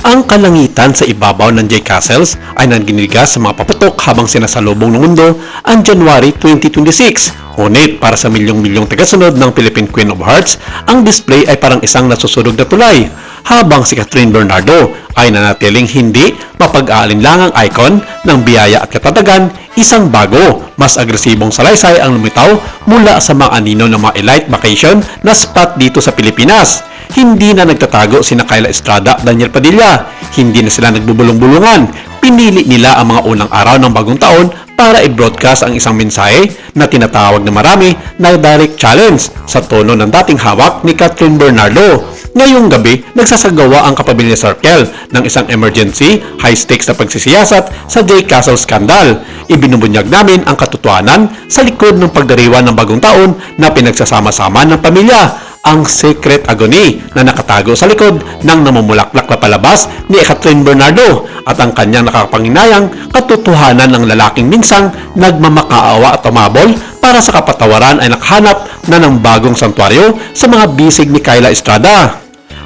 Ang kalangitan sa ibabaw ng J Castles ay nangginigas sa mga paputok habang sinasalubong ng mundo ang January 2026. Ngunit para sa milyong-milyong tagasunod ng Philippine Queen of Hearts, ang display ay parang isang nasusunog na tulay. Habang si Catherine Bernardo ay nanatiling hindi mapag-aalinlangang icon ng biyaya at katatagan, isang bago, mas agresibong salaysay ang lumitaw mula sa mga anino ng mga elite vacation na spot dito sa Pilipinas. Hindi na nagtatago sina Kyla Estrada at Daniel Padilla. Hindi na sila nagbubulong-bulungan. Pinili nila ang mga unang araw ng bagong taon para i-broadcast ang isang mensahe na tinatawag na marami na direct challenge sa tono ng dating hawak ni Catherine Bernardo. Ngayong gabi, nagsasagawa ang Kapamilya Circle ng isang emergency, high-stakes na pagsisiyasat sa J Castle scandal. Ibinubunyag namin ang katotohanan sa likod ng pagdiriwang ng bagong taon na pinagsasama-sama ng pamilya. Ang secret agony na nakatago sa likod ng namumulaklak na palabas ni Catherine Bernardo at ang kanyang nakakapanginayang katotohanan ng lalaking minsang nagmamakaawa at tumabol para sa kapatawaran ay nakahanap na ng bagong santuaryo sa mga bisig ni Kyla Estrada.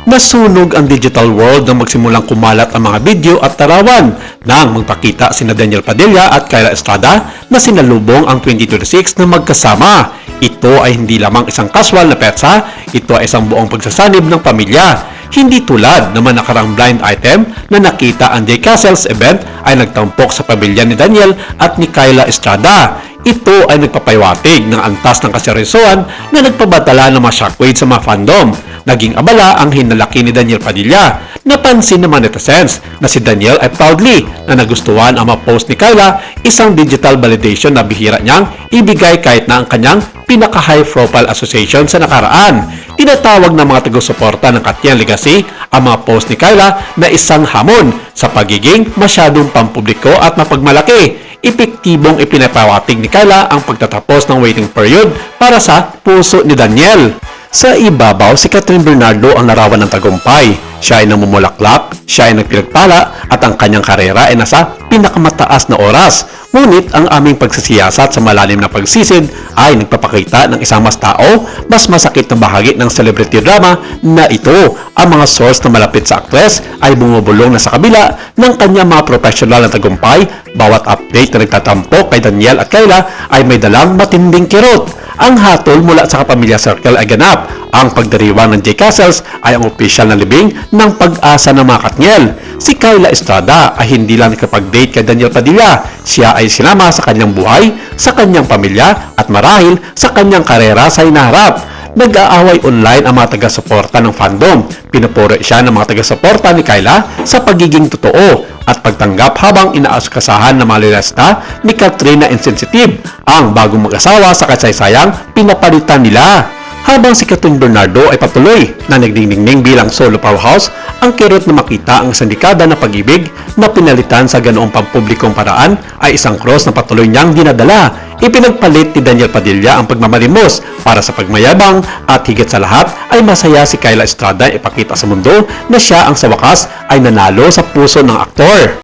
Nasunog ang digital world nang magsimulang kumalat ang mga video at tarawan nang magpakita sina Daniel Padilla at Kyla Estrada na sinalubong ang 2026 na magkasama. Ito ay hindi lamang isang casual na petsa, ito ay isang buong pagsasanib ng pamilya. Hindi tulad naman nakarang blind item na nakita ang J Castles event ay nagtampok sa pamilya ni Daniel at ni Kyla Estrada. Ito ay nagpapahiwatig ng antas ng kaseryosohan na nagpabatala ng mga shockwave sa mga fandom. Naging abala ang hinalaki ni Daniel Padilla. Napansin naman netizens na si Daniel ay proudly na nagustuhan ang mga post ni Kyla, isang digital validation na bihira niyang ibigay kahit na ang kanyang pinaka-high profile association sa nakaraan. Tinatawag ng mga taga-suporta ng Katyan Legacy ang mga post ni Kyla na isang hamon sa pagiging masyadong pampubliko at mapagmalaki. Epektibong ipinapawatig ni Kyla ang pagtatapos ng waiting period para sa puso ni Daniel. Sa ibabaw, si Catherine Bernardo ang larawan ng tagumpay. Siya ay namumulaklak, siya ay nagpinagpala at ang kanyang karera ay nasa pinakamataas na oras. Ngunit ang aming pagsisiyasat sa malalim na pagsisid ay nagpapakita ng isang mas tao, mas masakit na bahagi ng celebrity drama na ito. Ang mga source na malapit sa actress ay bumubulong na sa kabila ng kanyang mga professional na tagumpay. Bawat update na nagtatampok kay Daniel at Kyla ay may dalang matinding kirot. Ang hatol mula sa Kapamilya Circle ay ganap. Ang pagdiriwang ng J Castles ay ang opisyal na libing ng pag-asa ng mga Katniel. Si Kyla Estrada ay hindi lang nakapag-date kay Daniel Padilla. Siya ay sinama sa kanyang buhay, sa kanyang pamilya at marahil sa kanyang karera sa hinaharap. Nag-aaway online ang mga taga-suporta ng fandom. Pinupuri siya ng mga taga-suporta ni Kyla sa pagiging totoo at pagtanggap habang inaasikasahan ng mga lilasta ni Katrina Insensitive, ang bagong mag-asawa sa kasaysayang pinapalitan nila. Habang si Catherine Bernardo ay patuloy na nagdingdingning bilang solo powerhouse, ang kirot na makita ang isang dekada na pag-ibig na pinalitan sa ganoong pampublikong paraan ay isang cross na patuloy niyang dinadala. Ipinagpalit ni Daniel Padilla ang pagmamalimos para sa pagmayabang at higit sa lahat ay masaya si Kyla Estrada ipakita sa mundo na siya ang sa wakas ay nanalo sa puso ng aktor.